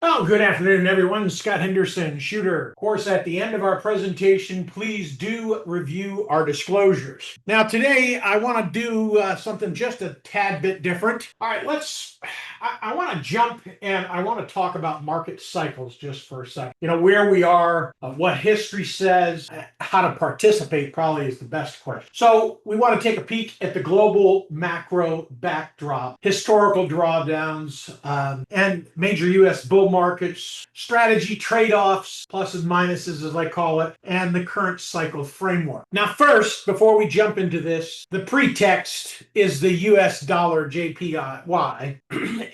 Oh, good afternoon, everyone. Scott Henderson, shooter. Of course, at the end of our presentation, please do review our disclosures. Now, today I want to do something just a tad bit different. All right, I want to jump and I want to talk about market cycles just for a second. You know, where we are, what history says, how to participate probably is the best question. So, we want to take a peek at the global macro backdrop, historical drawdowns, and major U.S. bull markets, strategy trade-offs, pluses, minuses, as I call it, and the current cycle framework. Now, first, before we jump into this, the pretext is the U.S. dollar JPY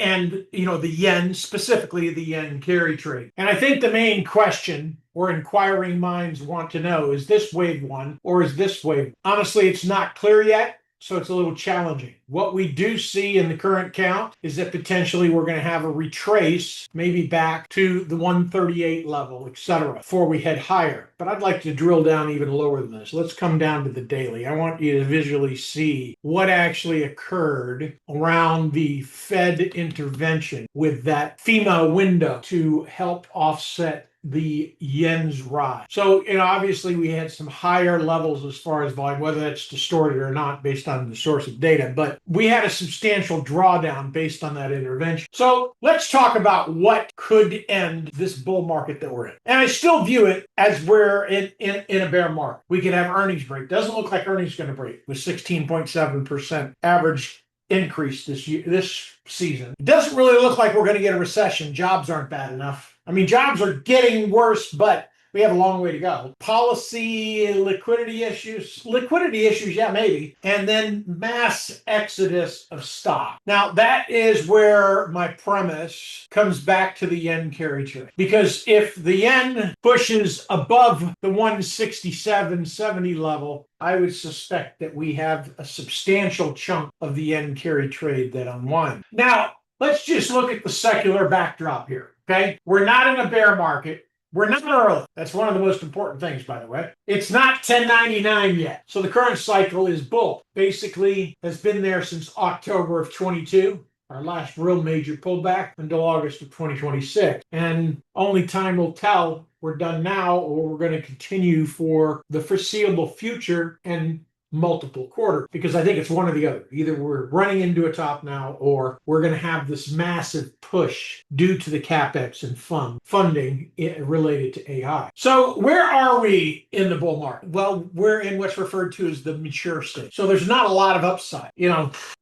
and, the yen, specifically the yen carry trade. And I think the main question or inquiring minds want to know, is this wave one or is this wave? Honestly, it's not clear yet. So it's a little challenging. What we do see in the current count is that potentially we're going to have a retrace, maybe back to the 138 level, etc., before we head higher. But I'd like to drill down even lower than this. Let's come down to the daily. I want you to visually see what actually occurred around the Fed intervention with that FIMA window to help offset the yen's rise. So, obviously we had some higher levels as far as volume, whether that's distorted or not based on the source of data, but we had a substantial drawdown based on that intervention. So let's talk about what could end this bull market that we're in. And I still view it as we're in a bear market. We could have earnings break. Doesn't look like earnings going to break with 16.7% average increase this season. It doesn't really look like we're going to get a recession. Jobs aren't bad enough. I mean, jobs are getting worse, but we have a long way to go. Policy, liquidity issues, yeah, maybe. And then mass exodus of stock. Now, that is where my premise comes back to the yen carry trade. Because if the yen pushes above the 167.70 level, I would suspect that we have a substantial chunk of the yen carry trade that unwinds. Now, let's just look at the secular backdrop here. Okay, we're not in a bear market. We're not early. That's one of the most important things, by the way. It's not 1099 yet. So the current cycle is bull. Basically, has been there since October of 22. Our last real major pullback until August of 2026. And only time will tell. We're done now, or we're going to continue for the foreseeable future and multiple quarters, because I think it's one or the other. Either we're running into a top now, or we're going to have this massive push due to the capex and funding related to AI. So where are we in the bull market? Well, we're in what's referred to as the mature state. So there's not a lot of upside.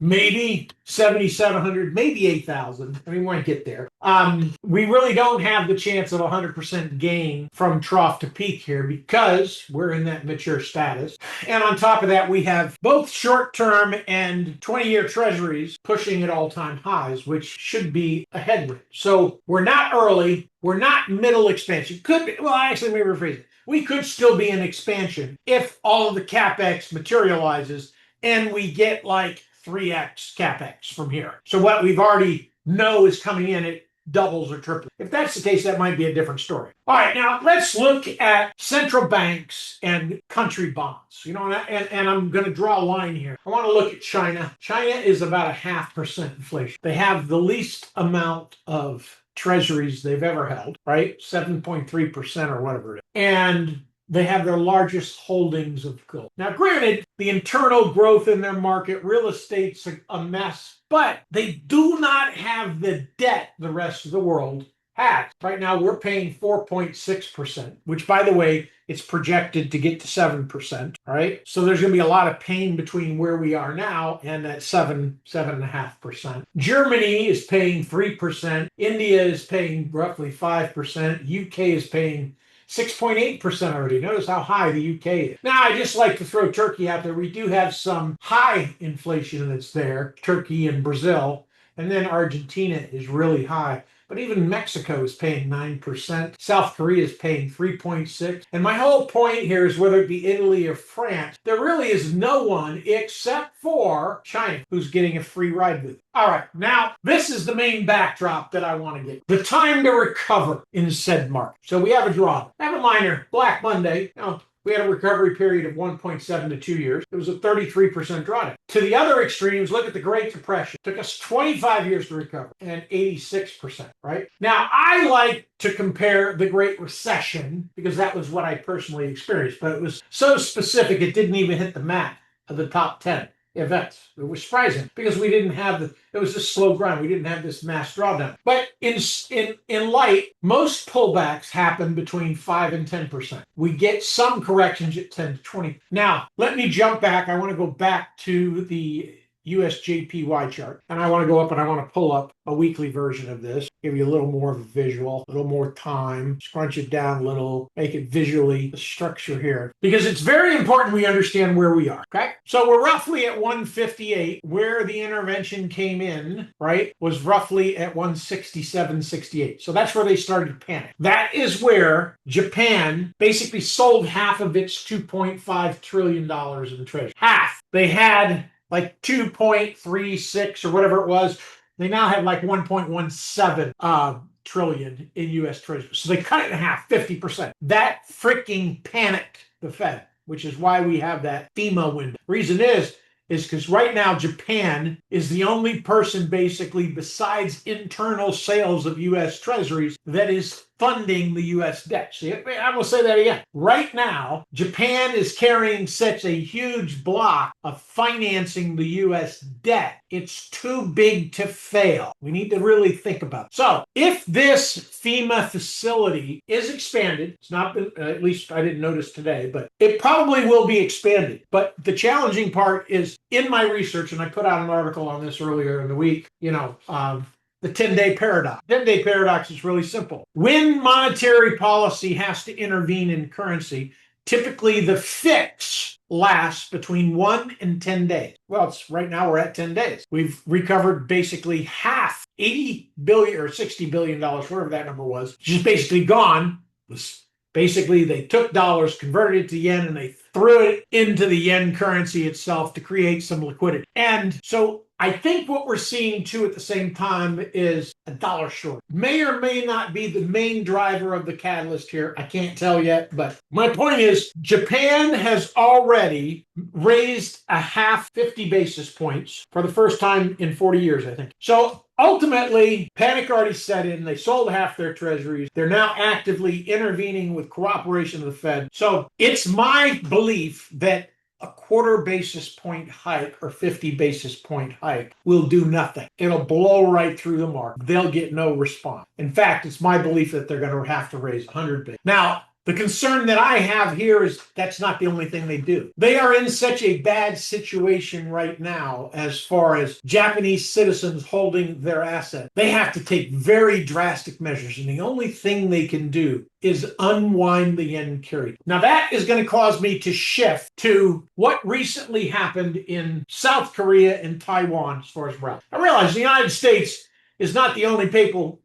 Maybe 7,700, maybe 8,000. I mean, we might get there. We really don't have the chance of 100% gain from trough to peak here because we're in that mature status. And on top of that, we have both short-term and 20-year treasuries pushing at all-time highs, which should be a headwind. So we're not early. We're not middle expansion. Could be, well, actually, let me rephrase it. We could still be in expansion if all of the capex materializes and we get like 3x capex from here. So what we've already know is coming in at doubles or triples. If that's the case, that might be a different story. All right, now let's look at central banks and country bonds. And I'm going to draw a line here. I want to look at China. China is about 0.5% inflation. They have the least amount of treasuries they've ever held, right? 7.3% or whatever it is. And they have their largest holdings of gold. Now, granted, the internal growth in their market, real estate's a mess, but they do not have the debt the rest of the world has. Right now, we're paying 4.6%, which, by the way, it's projected to get to 7%, right? So there's going to be a lot of pain between where we are now and that 7.5%. Germany is paying 3%. India is paying roughly 5%. UK is paying 6.8% already. Notice how high the UK is. Now, I just like to throw Turkey out there. We do have some high inflation that's there, Turkey and Brazil, and then Argentina is really high. But even Mexico is paying 9%. South Korea is paying 3.6%. And my whole point here is whether it be Italy or France, there really is no one except for China who's getting a free ride with it. All right, now this is the main backdrop that I want to get. The time to recover in said market. So we have a draw. I have a minor Black Monday. we had a recovery period of 1.7 to 2 years. It was a 33% drawdown. To the other extremes, look at the Great Depression. It took us 25 years to recover and 86%, right? Now, I like to compare the Great Recession because that was what I personally experienced, but it was so specific it didn't even hit the map of the top 10 events. It was surprising because we didn't have it was a slow grind. We didn't have this mass drawdown. But in light, most pullbacks happen between 5 and 10%. We get some corrections at 10 to 20. Now, let me jump back. I want to go back to the USJPY chart, and I want to go up and I want to pull up a weekly version of this, give you a little more of a visual, a little more time, scrunch it down a little, make it visually the structure here, because it's very important we understand where we are, okay? So we're roughly at 158, where the intervention came in, right, was roughly at 167.68. So that's where they started to panic. That is where Japan basically sold half of its $2.5 trillion in treasury. Half. They had like 2.36 or whatever it was. They now have like 1.17 trillion in U.S. Treasury. So they cut it in half, 50%. That freaking panicked the Fed, which is why we have that FIMA window. Reason is because right now Japan is the only person basically besides internal sales of U.S. Treasuries that is funding the U.S. debt. See, I'm going to say that again. Right now, Japan is carrying such a huge block of financing the U.S. debt. It's too big to fail. We need to really think about it. So if this FEMA facility is expanded, it's not been, at least I didn't notice today, but it probably will be expanded. But the challenging part is in my research, and I put out an article on this earlier in the week, the 10-day paradox. 10-day paradox is really simple. When monetary policy has to intervene in currency, typically the fix lasts between 1 and 10 days. Well, right now we're at 10 days. We've recovered basically half, $80 billion or $60 billion, whatever that number was, just basically gone. Basically, they took dollars, converted it to yen, and they threw it into the yen currency itself to create some liquidity. And so I think what we're seeing too at the same time is a dollar short. May or may not be the main driver of the catalyst here. I can't tell yet, but my point is Japan has already raised a half 50 basis points for the first time in 40 years, I think. So ultimately, panic already set in. They sold half their treasuries. They're now actively intervening with cooperation of the Fed. So it's my belief that a quarter basis point hike or 50 basis point hike will do nothing. It'll blow right through the market. They'll get no response. In fact, it's my belief that they're going to have to raise 100 basis. Now, the concern that I have here is that's not the only thing they do. They are in such a bad situation right now as far as Japanese citizens holding their assets. They have to take very drastic measures, and the only thing they can do is unwind the yen carry. Now that is going to cause me to shift to what recently happened in South Korea and Taiwan as far as brown. I realize the United States is not the only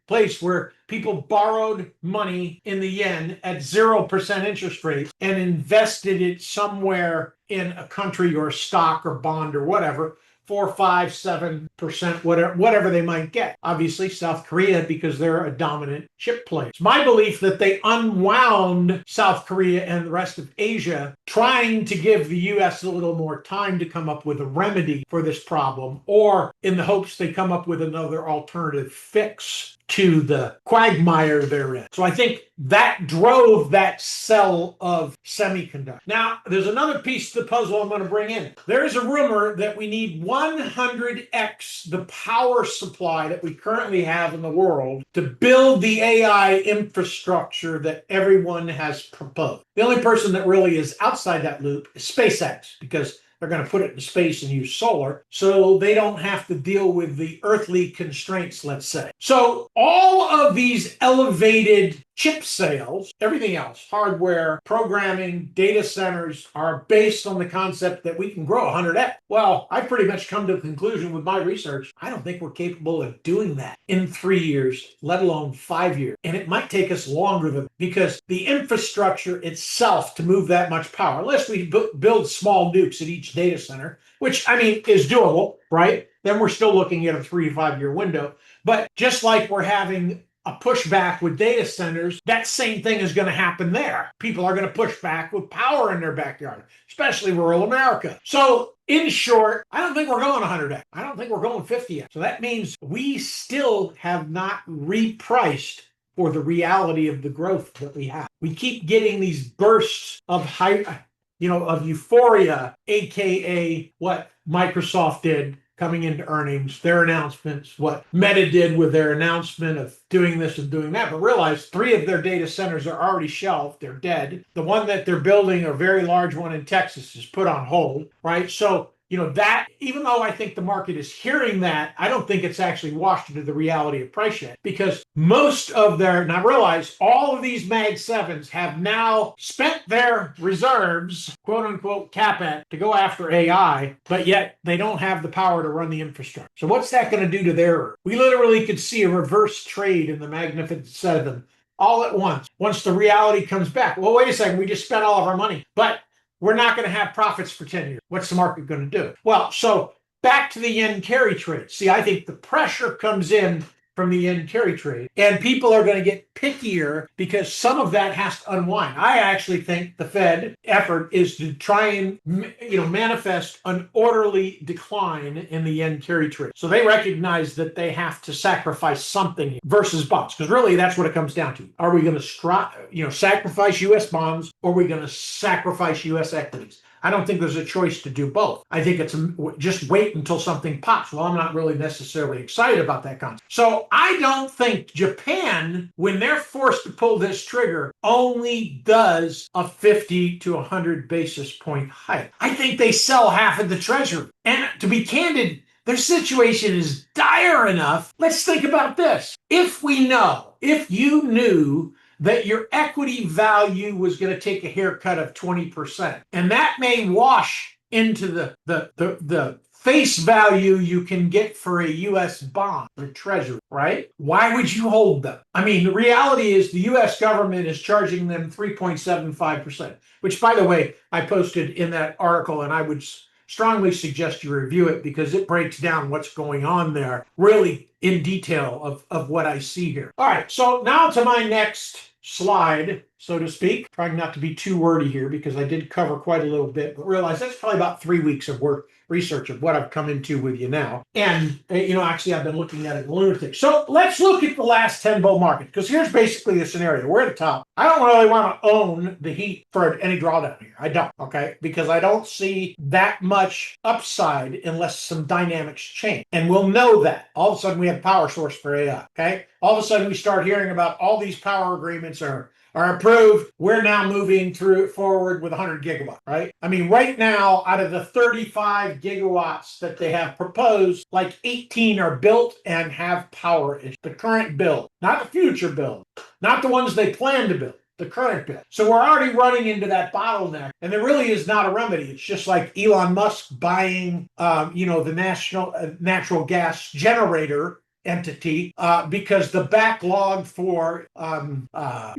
place where people borrowed money in the yen at 0% interest rate and invested it somewhere in a country or a stock or bond or whatever, 4, 5, 7%, whatever they might get. Obviously, South Korea, because they're a dominant chip player. It's my belief that they unwound South Korea and the rest of Asia, trying to give the U.S. a little more time to come up with a remedy for this problem, or in the hopes they come up with another alternative fix to the quagmire they're in. So I think that drove that sell of semiconductor. Now, there's another piece to the puzzle I'm going to bring in. There is a rumor that we need 100x the power supply that we currently have in the world to build the AI infrastructure that everyone has proposed. The only person that really is outside that loop is SpaceX, because they're going to put it in space and use solar, so they don't have to deal with the earthly constraints, let's say. So all of these elevated chip sales, everything else, hardware, programming, data centers, are based on the concept that we can grow 100x. Well, I've pretty much come to the conclusion with my research, I don't think we're capable of doing that in 3 years, let alone 5 years. And it might take us longer than, because the infrastructure itself to move that much power, unless we build small nukes at each data center, which, I mean, is doable, right? Then we're still looking at a 3 to 5 year window. But just like we're having a pushback with data centers, that same thing is going to happen there. People are going to push back with power in their backyard, especially rural America. So in short, I don't think we're going 100x. I don't think we're going 50x. So that means we still have not repriced for the reality of the growth that we have. We keep getting these bursts of of euphoria, aka what Microsoft did coming into earnings, their announcements, what Meta did with their announcement of doing this and doing that, but realize 3 of their data centers are already shelved, they're dead. The one that they're building, a very large one in Texas, is put on hold, right? So that, even though I think the market is hearing that, I don't think it's actually washed into the reality of price yet, because most of now realize all of these Mag 7s have now spent their reserves, quote unquote, CapEx, to go after AI, but yet they don't have the power to run the infrastructure. So what's that going to do to their? We literally could see a reverse trade in the Magnificent Seven all at once the reality comes back. Well, wait a second, we just spent all of our money, but we're not going to have profits for 10 years. What's the market going to do? Well, so back to the yen carry trade. See, I think the pressure comes in from the yen carry trade, and people are going to get pickier because some of that has to unwind. I actually think the Fed effort is to try and manifest an orderly decline in the yen carry trade. So they recognize that they have to sacrifice something versus bonds, because really that's what it comes down to. Are we going to sacrifice U.S. bonds, or are we going to sacrifice U.S. equities? I don't think there's a choice to do both. I think it's just wait until something pops. Well, I'm not really necessarily excited about that concept. So I don't think Japan, when they're forced to pull this trigger, only does a 50 to 100 basis point hike. I think they sell half of the treasury. And to be candid, their situation is dire enough. Let's think about this. If you knew that your equity value was going to take a haircut of 20%. And that may wash into the face value you can get for a U.S. bond or treasury, right? Why would you hold them? I mean, the reality is the U.S. government is charging them 3.75%, which, by the way, I posted in that article, and I would strongly suggest you review it because it breaks down what's going on there really in detail of what I see here. All right, so now to my next slide, so to speak. Trying not to be too wordy here because I did cover quite a little bit, but realize that's probably about 3 weeks of research of what I've come into with you now. And, actually I've been looking at it lunatic. So let's look at the last 10 bull market, because here's basically the scenario. We're at the top. I don't really want to own the heat for any drawdown here. I don't, okay? Because I don't see that much upside unless some dynamics change. And we'll know that. All of a sudden we have a power source for AI, okay? All of a sudden we start hearing about all these power agreements are approved. We're now moving forward with 100 gigawatts, right? I mean, right now, out of the 35 gigawatts that they have proposed, like 18 are built and have power issues. The current build, not the future build, not the ones they plan to build. The current build. So we're already running into that bottleneck, and there really is not a remedy. It's just like Elon Musk buying, the national natural gas generator entity because the backlog for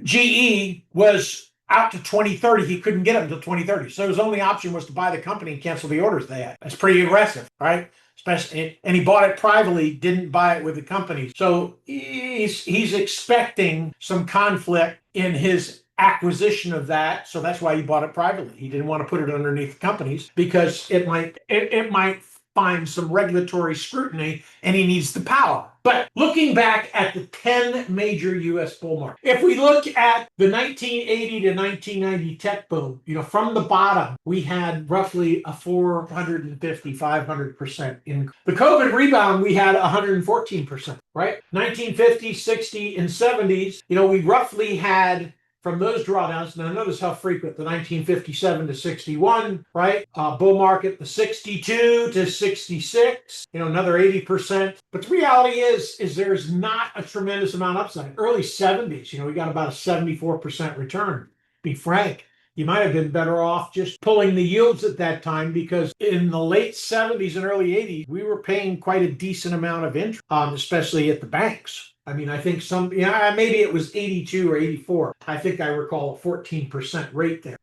GE was out to 2030. He couldn't get them until 2030. So his only option was to buy the company and cancel the orders they had. That's pretty aggressive, right? Especially, and he bought it privately, didn't buy it with the company. So he's expecting some conflict in his acquisition of that. So that's why he bought it privately. He didn't want to put it underneath companies because it might find some regulatory scrutiny, and he needs the power. But looking back at the 10 major U.S. bull markets, if we look at the 1980 to 1990 tech boom, from the bottom, we had roughly a 450, 500% increase. The COVID rebound, we had 114%, right? 1950, 60, and 70s, we roughly had, from those drawdowns, now notice how frequent, the 1957 to 61, right? Bull market, the 62 to 66, another 80%. But the reality is there's not a tremendous amount of upside. Early 70s, we got about a 74% return. Be frank, you might have been better off just pulling the yields at that time, because in the late 70s and early 80s, we were paying quite a decent amount of interest, especially at the banks. I mean, I think maybe it was 82 or 84. I think I recall a 14% rate there.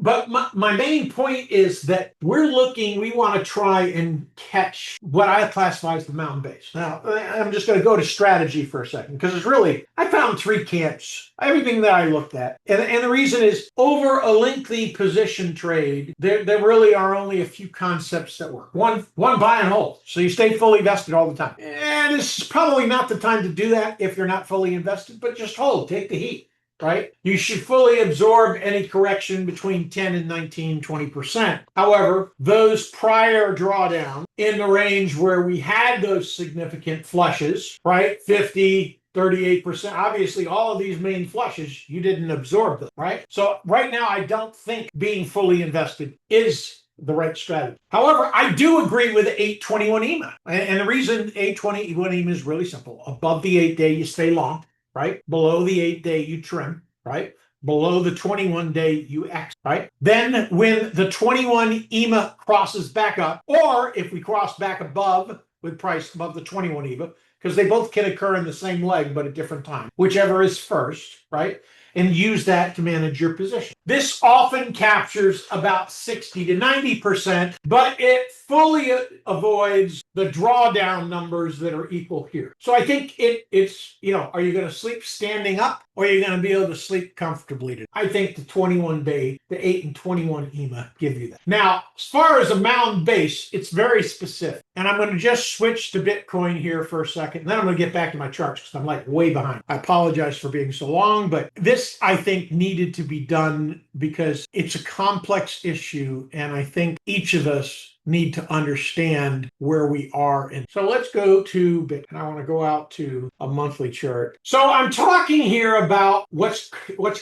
But my main point is that we want to try and catch what I classify as the mountain base. Now, I'm just going to go to strategy for a second because I found three camps, everything that I looked at. And the reason is over a lengthy position trade, there really are only a few concepts that work. One, buy and hold. So you stay fully vested all the time. And this is probably not the time to do that if you're not fully invested, but just hold, take the heat. Right? You should fully absorb any correction between 10 and 19, 20%. However, those prior drawdowns in the range where we had those significant flushes, right? 50, 38%. Obviously, all of these main flushes, you didn't absorb them, right? So right now, I don't think being fully invested is the right strategy. However, I do agree with 821 EMA. And the reason 821 EMA is really simple. Above the 8-day, you stay long. Right? Below the 8-day, you trim, right? Below the 21-day, you exit, right? Then when the 21 EMA crosses back up, or if we cross back above with price above the 21 EMA, because they both can occur in the same leg, but at different times, whichever is first, right? And use that to manage your position. This often captures about 60 to 90%, but it fully avoids the drawdown numbers that are equal here. So I think it's, are you going to sleep standing up or are you going to be able to sleep comfortably today? I think the 21-day, the 8 and 21 EMA give you that. Now, as far as a mountain base, it's very specific. And I'm going to just switch to Bitcoin here for a second. And then I'm going to get back to my charts because I'm like way behind. I apologize for being so long, but this I think needed to be done because it's a complex issue. And I think each of us need to understand where we are. And so let's go to Bitcoin. I want to go out to a monthly chart. So I'm talking here about what's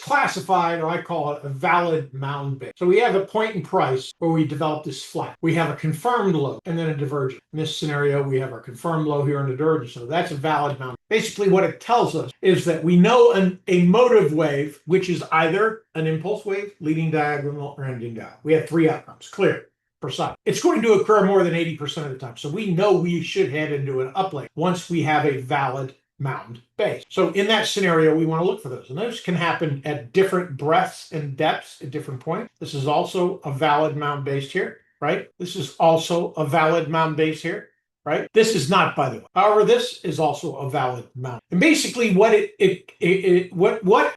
classified, or I call it a valid mountain base. So we have a point in price where we develop this flat. We have a confirmed low and then a divergence. In this scenario, we have our confirmed low here and a divergence. So that's a valid mountain. Basically, what it tells us is that we know a motive wave, which is either an impulse wave, leading diagonal, or ending diagonal. We have three outcomes, clear. Precise. It's going to occur more than 80% of the time. So we know we should head into an upline once we have a valid mountain base. So in that scenario, we want to look for those. And those can happen at different breadths and depths at different points. This is also a valid mountain base here, right? This is also a valid mountain base here, right? This is not, by the way. However, this is also a valid mountain. And basically what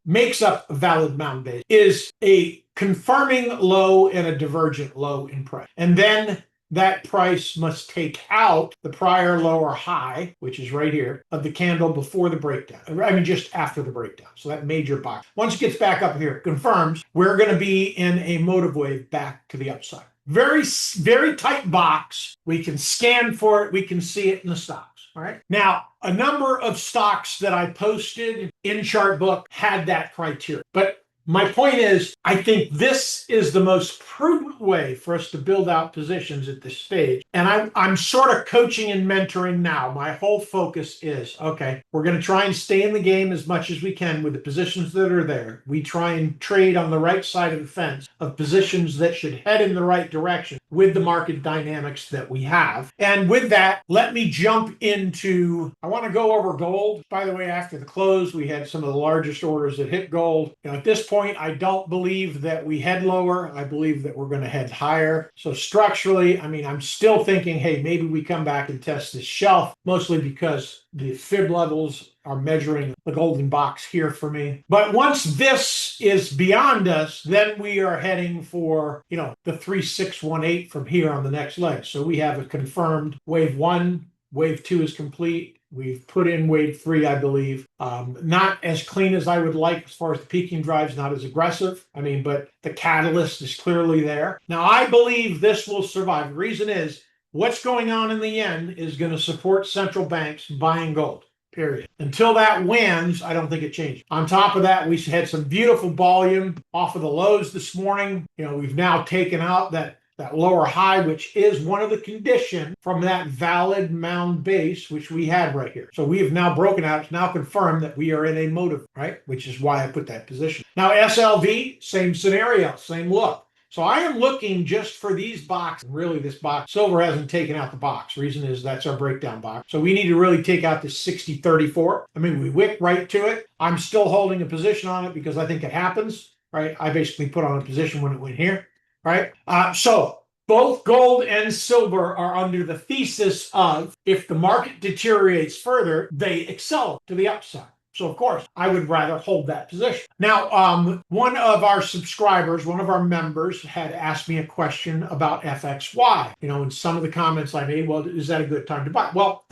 makes up a valid mountain base is a confirming low and a divergent low in price. And then that price must take out the prior low or high, which is right here, of the candle before the breakdown. I mean, just after the breakdown. So that major box. Once it gets back up here, it confirms we're going to be in a motive wave back to the upside. Very, very tight box. We can scan for it. We can see it in the stocks. All right. Now, a number of stocks that I posted in Chartbook had that criteria. But my point is, I think this is the most prudent way for us to build out positions at this stage. And I'm sort of coaching and mentoring now. My whole focus is, okay, we're going to try and stay in the game as much as we can with the positions that are there. We try and trade on the right side of the fence of positions that should head in the right direction with the market dynamics that we have. And with that, let me jump into, I want to go over gold. By the way, after the close, we had some of the largest orders that hit gold. At this point, I don't believe that we head lower. I believe that we're going to head higher. So structurally, I'm still thinking, hey, maybe we come back and test this shelf, mostly because the fib levels are measuring the golden box here for me. But once this is beyond us, then we are heading for, the 3618 from here on the next leg. So we have a confirmed wave 1, wave 2 is complete. We've put in wave 3, I believe. Not as clean as I would like as far as the peaking drives, not as aggressive. But the catalyst is clearly there. Now, I believe this will survive. The reason is what's going on in the yen is going to support central banks buying gold, period. Until that wins, I don't think it changes. On top of that, we had some beautiful volume off of the lows this morning. We've now taken out that lower high, which is one of the conditions from that valid mound base, which we had right here. So we have now broken out. It's now confirmed that we are in a motive, right? Which is why I put that position. Now, SLV, same scenario, same look. So I am looking just for these boxes. Really, this box, silver hasn't taken out the box. Reason is that's our breakdown box. So we need to really take out this 60-34. We wick right to it. I'm still holding a position on it because I think it happens. right? I basically put on a position when it went here, right? So both gold and silver are under the thesis of if the market deteriorates further, they excel to the upside. So, of course, I would rather hold that position. Now, one of our subscribers, one of our members, had asked me a question about FXY. In some of the comments I made, well, is that a good time to buy? Well,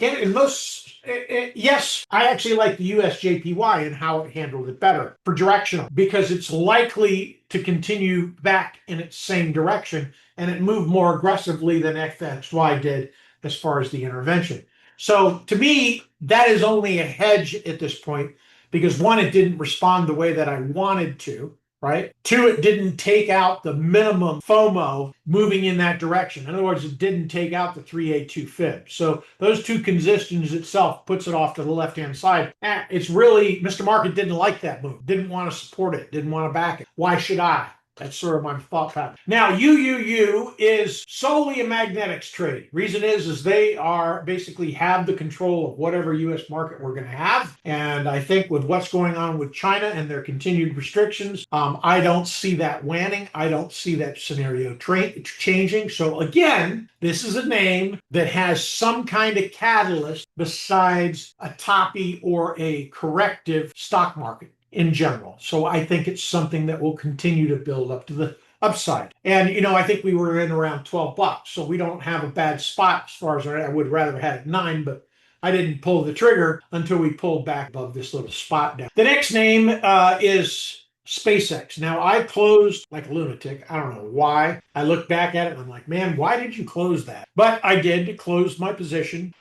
yes, I actually like the USJPY and how it handled it better for directional because it's likely to continue back in its same direction and it moved more aggressively than FXY did as far as the intervention. So to me, that is only a hedge at this point because one, it didn't respond the way that I wanted to, right? Two, it didn't take out the minimum FOMO moving in that direction. In other words, it didn't take out the 382 fib. So those two conditions itself puts it off to the left-hand side. It's really, Mr. Market didn't like that move, didn't want to support it, didn't want to back it. Why should I? That's sort of my thought pattern. Now, UUU is solely a magnetics trade. Reason is they are basically have the control of whatever U.S. market we're going to have. And I think with what's going on with China and their continued restrictions, I don't see that waning. I don't see that scenario changing. So again, this is a name that has some kind of catalyst besides a toppy or a corrective stock market in general. So I think it's something that will continue to build up to the upside. And, I think we were in around $12. So we don't have a bad spot as far as I would rather have had 9, but I didn't pull the trigger until we pulled back above this little spot down. The next name is SpaceX. Now I closed like a lunatic. I don't know why. I look back at it and I'm like, man, why did you close that? But I did close my position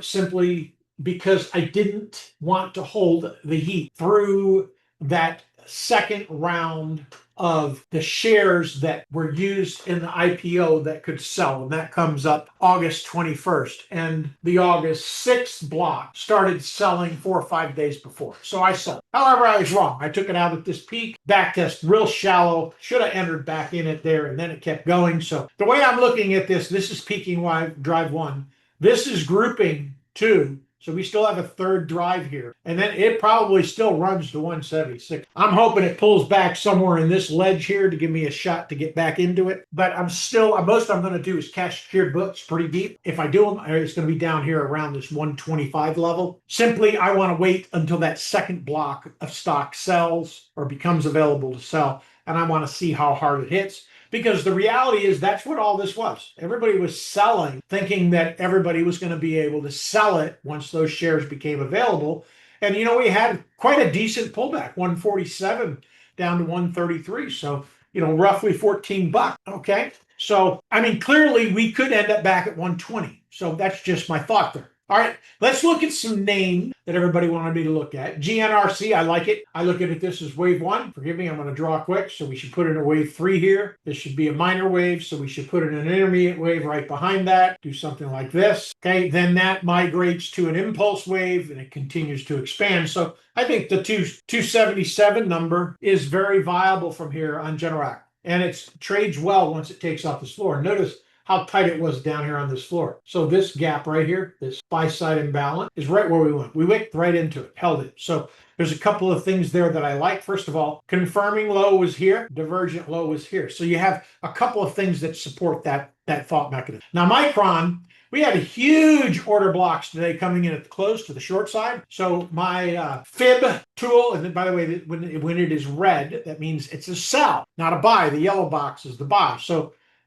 simply because I didn't want to hold the heat through that second round of the shares that were used in the IPO that could sell. And that comes up August 21st. And the August 6th block started selling 4 or 5 days before. So I sold. However, I was wrong. I took it out at this peak, back test real shallow, should have entered back in it there, and then it kept going. So the way I'm looking at this is peaking drive 1. This is grouping 2. So we still have a third drive here. And then it probably still runs to 176. I'm hoping it pulls back somewhere in this ledge here to give me a shot to get back into it. But most I'm going to do is cash secured books pretty deep. If I do them, it's going to be down here around this 125 level. Simply, I want to wait until that second block of stock sells or becomes available to sell. And I want to see how hard it hits. Because the reality is that's what all this was. Everybody was selling, thinking that everybody was going to be able to sell it once those shares became available. And, we had quite a decent pullback, 147 down to 133. So, roughly $14. Okay. So, clearly we could end up back at 120. So that's just my thought there. All right, let's look at some names that everybody wanted me to look at. GNRC, I like it. I look at this as wave 1. Forgive me, I'm going to draw quick. So we should put in a wave 3 here. This should be a minor wave. So we should put in an intermediate wave right behind that. Do something like this. Okay, then that migrates to an impulse wave and it continues to expand. So I think the 277 number is very viable from here on Generac. And it trades well once it takes off this floor. Notice how tight it was down here on this floor. So this gap right here, this buy-side imbalance, is right where we went. We wicked right into it, held it. So there's a couple of things there that I like. First of all, confirming low was here, divergent low was here. So you have a couple of things that support that thought mechanism. Now, Micron, we had a huge order blocks today coming in at the close to the short side. So my fib tool, and then by the way, when it is red, that means it's a sell, not a buy. The yellow box is the buy.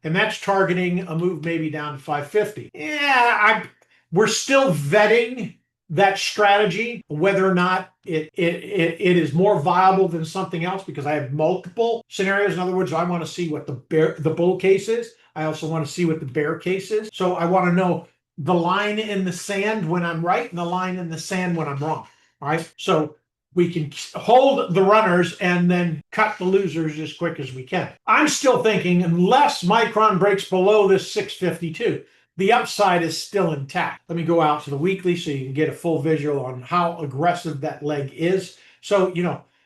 And that's targeting a move maybe down to 550. Yeah, we're still vetting that strategy, whether or not it is more viable than something else, because I have multiple scenarios. In other words, I want to see what the bull case is. I also want to see what the bear case is. So I want to know the line in the sand when I'm right and the line in the sand when I'm wrong. All right. So we can hold the runners and then cut the losers as quick as we can. I'm still thinking unless Micron breaks below this 652, the upside is still intact. Let me go out to the weekly so you can get a full visual on how aggressive that leg is. So,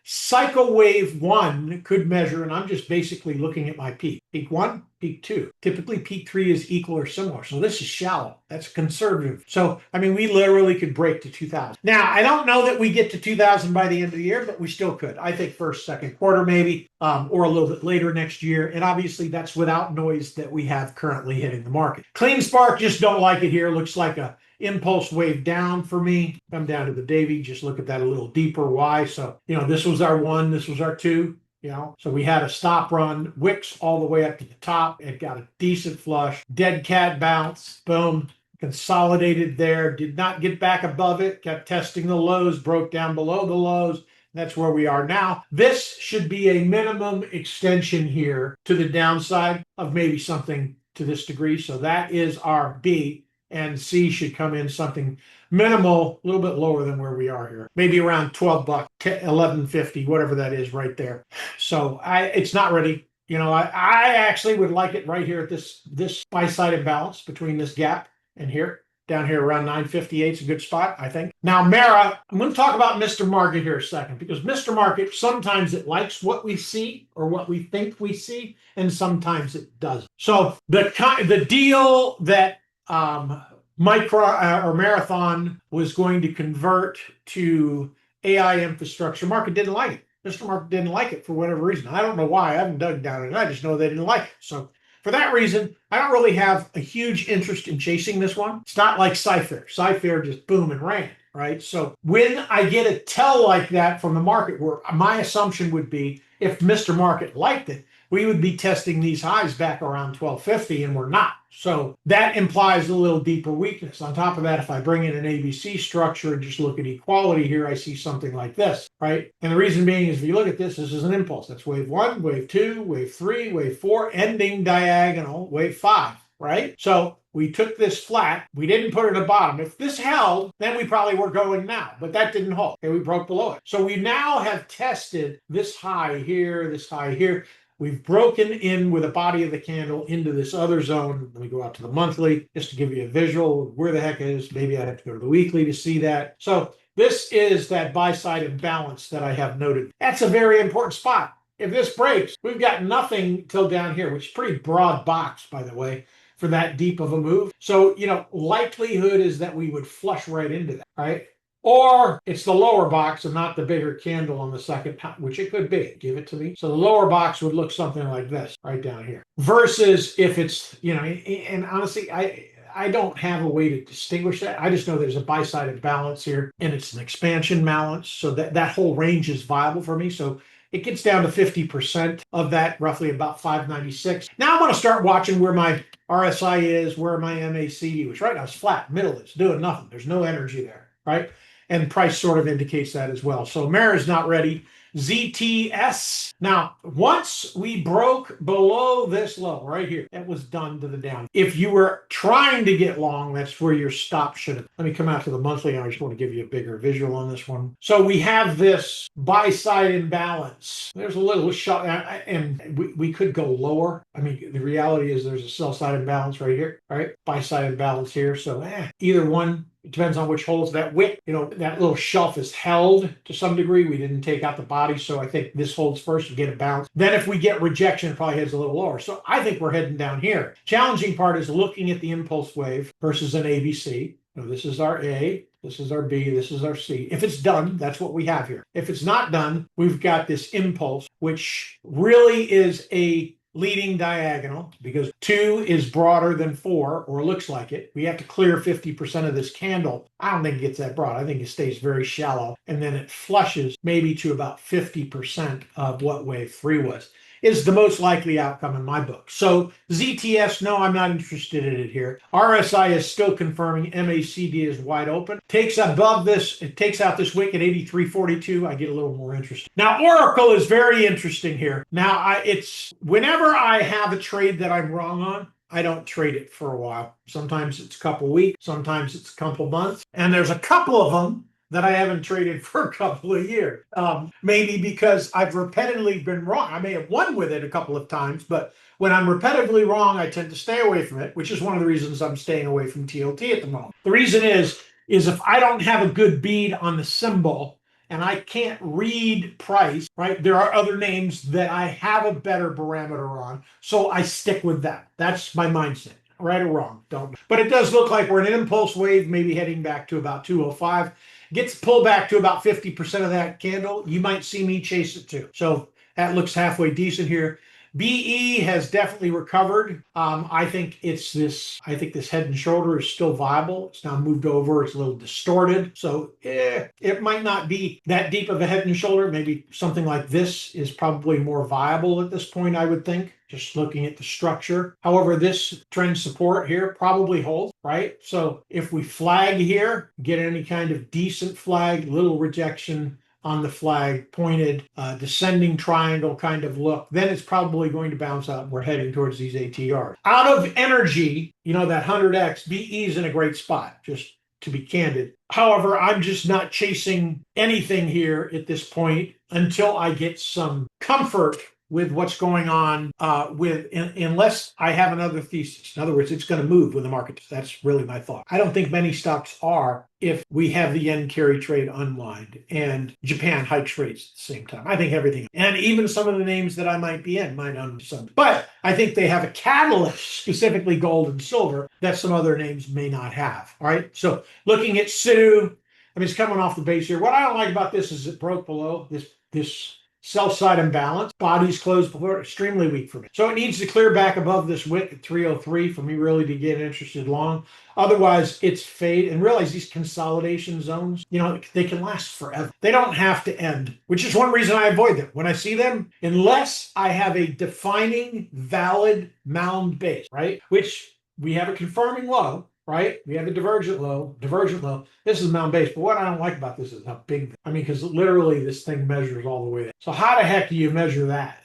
Cycle wave one could measure, and I'm just basically looking at my peak. Peak one, peak two. Typically, peak three is equal or similar. So this is shallow. That's conservative. So, I mean, we literally could break to 2000. Now, I don't know that we get to 2000 by the end of the year, but we still could. I think first, second quarter, maybe, or a little bit later next year. And obviously, that's without noise that we have currently hitting the market. Clean spark, just don't like it here. Looks like a impulse wave down for me. Come down to the Davy, just look at that a little deeper. Why? So, this was our one, this was our two. So we had a stop run, wicks all the way up to the top. It got a decent flush, dead cat bounce, boom, consolidated there, did not get back above it, kept testing the lows, broke down below the lows. That's where we are now. This should be a minimum extension here to the downside of maybe something to this degree. So that is our B. And C should come in something minimal, a little bit lower than where we are here. Maybe around 12 bucks, 11.50, whatever that is right there. So it's not ready. I actually would like it right here at this buy-side imbalance between this gap and here. Down here around 958 is a good spot, I think. Now, Mara, I'm going to talk about Mr. Market here a second, because Mr. Market, sometimes it likes what we see or what we think we see, and sometimes it doesn't. So the deal that Marathon was going to convert to AI infrastructure, market didn't like it. Mr. Market didn't like it for whatever reason. I don't know why. I haven't dug down in it. I just know they didn't like it. So for that reason, I don't really have a huge interest in chasing this one. It's not like Cypher. Cypher just boom and ran, right? So when I get a tell like that from the market, where my assumption would be if Mr. Market liked it, we would be testing these highs back around 1250, and we're not. So that implies a little deeper weakness. On top of that, if I bring in an ABC structure and just look at equality here, I see something like this, right? And the reason being is if you look at this is an impulse. That's wave one, wave two, wave three, wave four, ending diagonal, wave five, right? So we took this flat. We didn't put it at the bottom. If this held, then we probably were going now, but that didn't hold. Okay, we broke below it. So we now have tested this high here, this high here. We've broken in with the body of the candle into this other zone. Let me go out to the monthly just to give you a visual of where the heck it is. Maybe I have to go to the weekly to see that. So this is that buy-side imbalance that I have noted. That's a very important spot. If this breaks, we've got nothing till down here, which is pretty broad box, by the way, for that deep of a move. So, likelihood is that we would flush right into that, right? Or it's the lower box and not the bigger candle on the second time, which it could be. Give it to me. So the lower box would look something like this right down here. Versus if it's, and honestly, I don't have a way to distinguish that. I just know there's a buy-side imbalance here, and it's an expansion balance. So that whole range is viable for me. So it gets down to 50% of that, roughly about 596. Now I'm going to start watching where my RSI is, where my MACD was. Right now it's flat, middle, it's doing nothing. There's no energy there, right? And price sort of indicates that as well. So Mara is not ready. ZTS. Now, once we broke below this low right here, that was done to the down. If you were trying to get long, that's where your stop should have. Let me come out to the monthly. I just want to give you a bigger visual on this one. So we have this buy-side imbalance. There's a little shot, and we could go lower. I mean, the reality is there's a sell-side imbalance right here, right? Buy-side imbalance here. So either one. It depends on which holds. That wick, that little shelf is held to some degree. We didn't take out the body, so I think this holds first to get a bounce. Then if we get rejection, it probably heads a little lower. So I think we're heading down here. Challenging part is looking at the impulse wave versus an ABC. This is our A, this is our B, this is our C. If it's done, that's what we have here. If it's not done, we've got this impulse, which really is a leading diagonal, because 2 is broader than 4, or looks like it. We have to clear 50% of this candle. I don't think it gets that broad. I think it stays very shallow, and then it flushes maybe to about 50% of what wave 3 was. Is the most likely outcome in my book. So ZTS, no, I'm not interested in it here. RSI is still confirming. MACD is wide open. Takes above this, it takes out this wick at 83.42. I get a little more interested. Now, Oracle is very interesting here. Now, it's whenever I have a trade that I'm wrong on, I don't trade it for a while. Sometimes it's a couple weeks, sometimes it's a couple months, and there's a couple of them that I haven't traded for a couple of years. Maybe because I've repetitively been wrong. I may have won with it a couple of times, but when I'm repetitively wrong, I tend to stay away from it, which is one of the reasons I'm staying away from TLT at the moment. The reason is if I don't have a good bead on the symbol and I can't read price, right? There are other names that I have a better barometer on, so I stick with that. That's my mindset. Right or wrong, don't. But it does look like we're in an impulse wave, maybe heading back to about 205. Gets pulled back to about 50% of that candle. You might see me chase it too. So that looks halfway decent here. BE has definitely recovered. I think this head and shoulder is still viable. It's now moved over. It's a little distorted. So it might not be that deep of a head and shoulder. Maybe something like this is probably more viable at this point, I would think, just looking at the structure. However, this trend support here probably holds, right? So if we flag here, get any kind of decent flag, little rejection on the flag, pointed, descending triangle kind of look, then it's probably going to bounce out. We're heading towards these ATRs. Out of energy, that 100X, BE is in a great spot, just to be candid. However, I'm just not chasing anything here at this point until I get some comfort with what's going on unless I have another thesis. In other words, it's going to move when the market. That's really my thought. I don't think many stocks are if we have the yen carry trade unwind and Japan hikes rates at the same time. I think everything, and even some of the names that I might be in might own some. But I think they have a catalyst, specifically gold and silver, that some other names may not have. All right. So looking at SIDU, it's coming off the base here. What I don't like about this is it broke below this sell side imbalance. Body's closed before, extremely weak for me. So it needs to clear back above this wick at 303 for me really to get interested long. Otherwise, it's fade. And realize these consolidation zones, they can last forever. They don't have to end, which is one reason I avoid them. When I see them, unless I have a defining valid mound base, right? Which we have a confirming low. Right? We have a divergent low. This is mound base. But what I don't like about this is how big, because literally this thing measures all the way there. So how the heck do you measure that?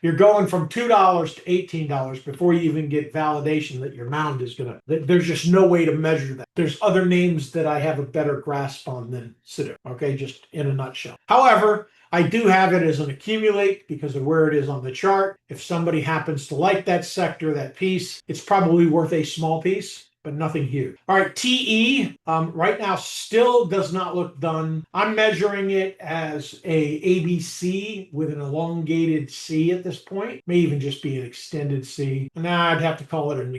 You're going from $2 to $18 before you even get validation that your mound is there's just no way to measure that. There's other names that I have a better grasp on than SIDU. Okay, just in a nutshell. However, I do have it as an accumulate because of where it is on the chart. If somebody happens to like that sector, that piece, it's probably worth a small piece, but nothing huge. All right, TE right now still does not look done. I'm measuring it as a ABC with an elongated C at this point. May even just be an extended C. Nah, I'd have to call it an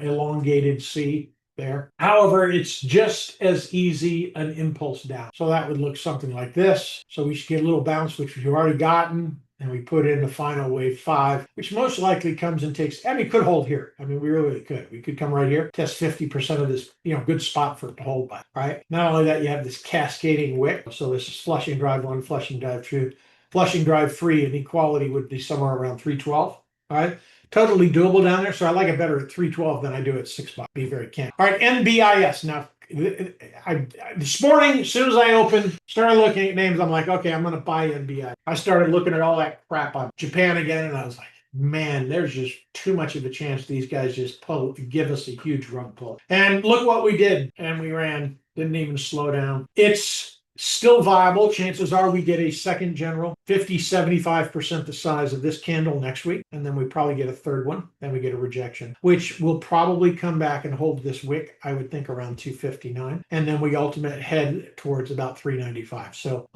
elongated C there. However, it's just as easy an impulse down. So that would look something like this. So we should get a little bounce, which we've already gotten. And we put in the final wave 5, which most likely comes and takes, could hold here. We really could. We could come right here, test 50% of this, good spot for it to hold by, right? Not only that, you have this cascading wick. So this is flushing drive 1, flushing drive 2, flushing drive 3, and equality would be somewhere around 312, all right? Totally doable down there. So I like it better at 312 than I do at $6. Be very candid. All right, NBIS. Now, this morning, as soon as I opened, started looking at names, I'm like, okay, I'm going to buy NBI. I started looking at all that crap on Japan again, and I was like, man, there's just too much of a chance these guys just give us a huge rug pull. And look what we did. And we ran, didn't even slow down. It's still viable. Chances are we get a second general, 50-75% the size of this candle next week. And then we probably get a third one. Then we get a rejection, which will probably come back and hold this wick, I would think, around 259. And then we ultimate head towards about 395. So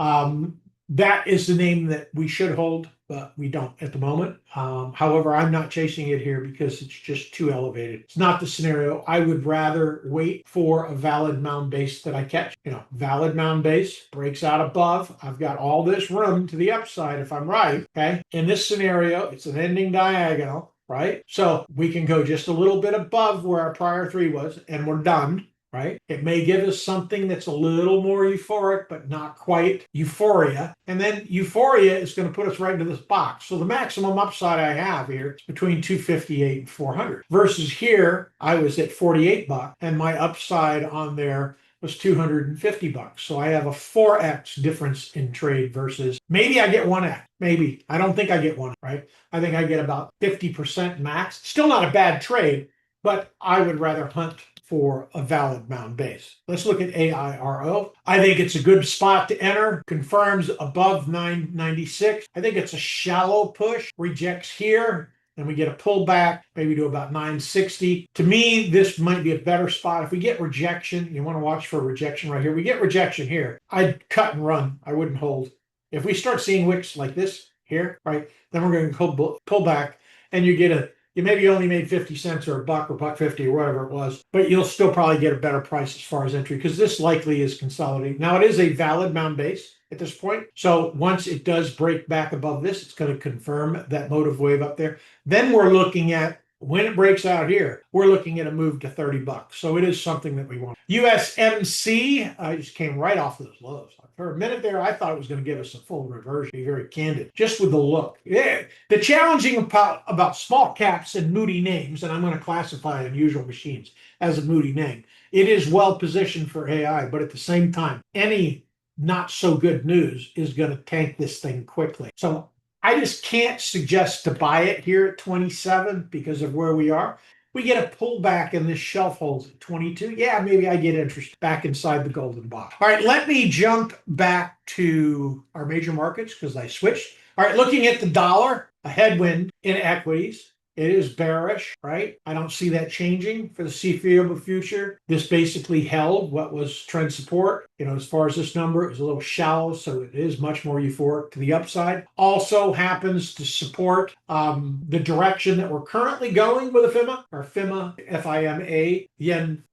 that is the name that we should hold, but we don't at the moment. However, I'm not chasing it here because it's just too elevated. It's not the scenario. I would rather wait for a valid mound base that I catch. Valid mound base breaks out above. I've got all this room to the upside if I'm right, okay? In this scenario, it's an ending diagonal, right? So we can go just a little bit above where our prior 3 was, and we're done. Right? It may give us something that's a little more euphoric, but not quite euphoria. And then euphoria is going to put us right into this box. So the maximum upside I have here is between 258 and 400. Versus here, I was at $48, and my upside on there was $250. So I have a 4x difference in trade versus maybe I get 1x. Maybe. I don't think I get 1x, right? I think I get about 50% max. Still not a bad trade, but I would rather hunt for a valid mound base. Let's look at AIRO. I think it's a good spot to enter. Confirms above 996. I think it's a shallow push. Rejects here. then we get a pullback, maybe to about 960. To me, this might be a better spot. If we get rejection, you want to watch for rejection right here. We get rejection here. I'd cut and run. I wouldn't hold. If we start seeing wicks like this here, right, then we're going to pull back, and you maybe only made 50 cents or a buck or $1.50 or whatever it was, but you'll still probably get a better price as far as entry because this likely is consolidating. Now, it is a valid mound base at this point. So once it does break back above this, it's going to confirm that motive wave up there. Then we're looking at, when it breaks out here, we're looking at a move to 30 bucks. So it is something that we want. USMC, I just came right off those lows. For a minute there, I thought it was going to give us a full reversion, to be very candid, just with the look. Yeah. The challenging about small caps and moody names, and I'm going to classify unusual machines as a moody name, it is well positioned for AI, but at the same time, any not so good news is going to tank this thing quickly. So I just can't suggest to buy it here at 27 because of where we are. We get a pullback and this shelf holds at 22. Yeah, maybe I get interested back inside the golden box. All right, let me jump back to our major markets because I switched. All right, looking at the dollar, a headwind in equities. It is bearish, right? I don't see that changing for the foreseeable future. This basically held what was trend support. As far as this number, it was a little shallow, so it is much more euphoric to the upside. Also happens to support the direction that we're currently going with the FIMA, or FIMA, F-I-M-A, yen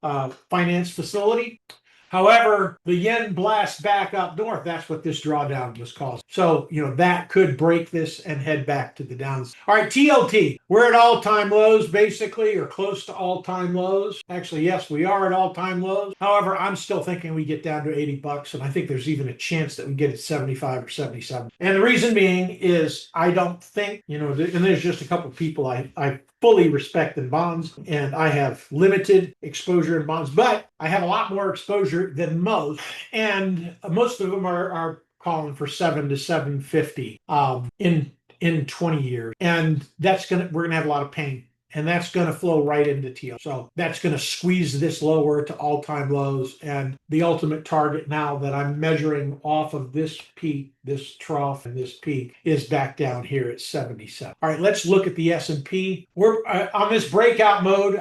finance facility. However, the yen blasts back up north. That's what this drawdown was caused. So, that could break this and head back to the downside. All right, TLT. We're at all-time lows, basically, or close to all-time lows. Actually, yes, we are at all-time lows. However, I'm still thinking we get down to 80 bucks, and I think there's even a chance that we get it 75 or 77. And the reason being is I don't think, and there's just a couple of people I fully respect in bonds, and I have limited exposure in bonds, but I have a lot more exposure than most, and most of them are calling for 7 to 750 in 20 years, and we're gonna have a lot of pain. And that's going to flow right into TL. So that's going to squeeze this lower to all-time lows. And the ultimate target now that I'm measuring off of this peak, this trough, and this peak is back down here at 77. All right, let's look at the S&P. We're on this breakout mode.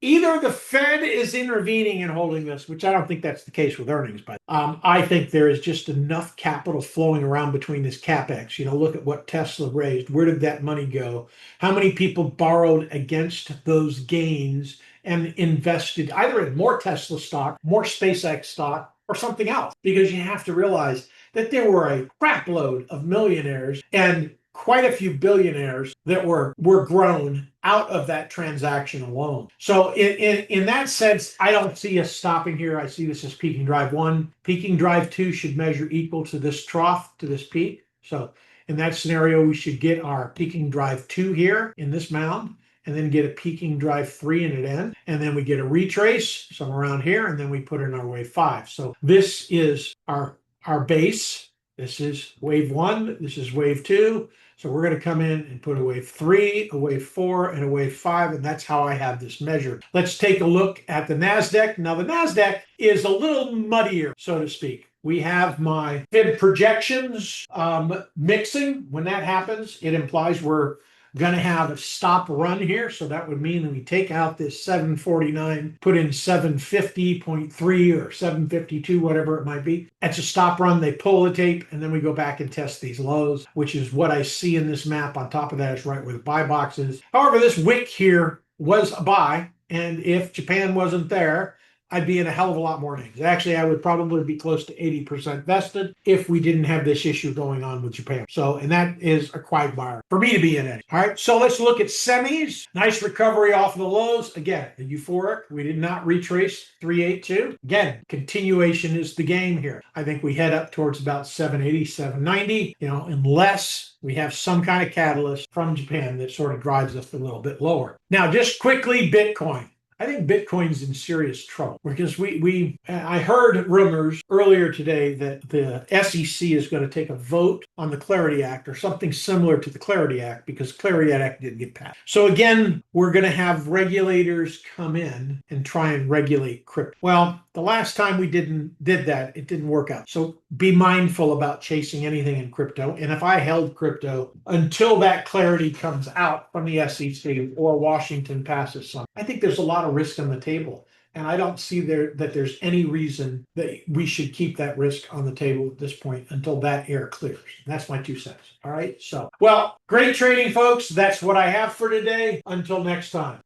Either the Fed is intervening and holding this, which I don't think that's the case with earnings, but I think there is just enough capital flowing around between this CapEx. Look at what Tesla raised. Where did that money go? How many people borrowed against those gains and invested either in more Tesla stock, more SpaceX stock, or something else? Because you have to realize that there were a crap load of millionaires and quite a few billionaires that were grown out of that transaction alone. So in that sense, I don't see us stopping here. I see this as peaking drive 1. Peaking drive 2 should measure equal to this trough, to this peak. So in that scenario, we should get our peaking drive 2 here in this mound, and then get a peaking drive 3 in it end, and then we get a retrace somewhere around here, and then we put in our wave 5. So this is our base. This is wave 1. This is wave 2. So we're going to come in and put a wave 3, a wave 4, and a wave 5, and that's how I have this measured. Let's take a look at the NASDAQ. Now, the NASDAQ is a little muddier, so to speak. We have my fib projections mixing. When that happens, it implies we're going to have a stop run here. So that would mean that we take out this 749, put in 750.3 or 752, whatever it might be. That's a stop run. They pull the tape, and then we go back and test these lows, which is what I see in this map. On top of that is right where the buy box is. However, this wick here was a buy, and if Japan wasn't there, I'd be in a hell of a lot more names. Actually, I would probably be close to 80% vested if we didn't have this issue going on with Japan. So, and that is a quagmire for me to be in it. All right, so let's look at semis. Nice recovery off of the lows. Again, a euphoric. We did not retrace 382. Again, continuation is the game here. I think we head up towards about 780, 790, unless we have some kind of catalyst from Japan that sort of drives us a little bit lower. Now, just quickly, Bitcoin. I think Bitcoin's in serious trouble because I heard rumors earlier today that the SEC is going to take a vote on the Clarity Act or something similar to the Clarity Act because Clarity Act didn't get passed. So again, we're going to have regulators come in and try and regulate crypto. Well, The last time we did that, it didn't work out. So be mindful about chasing anything in crypto. And if I held crypto until that clarity comes out from the SEC or Washington passes something, I think there's a lot of risk on the table. And I don't see that there's any reason that we should keep that risk on the table at this point until that air clears. That's my 2 cents. All right. So, well, great trading, folks. That's what I have for today. Until next time.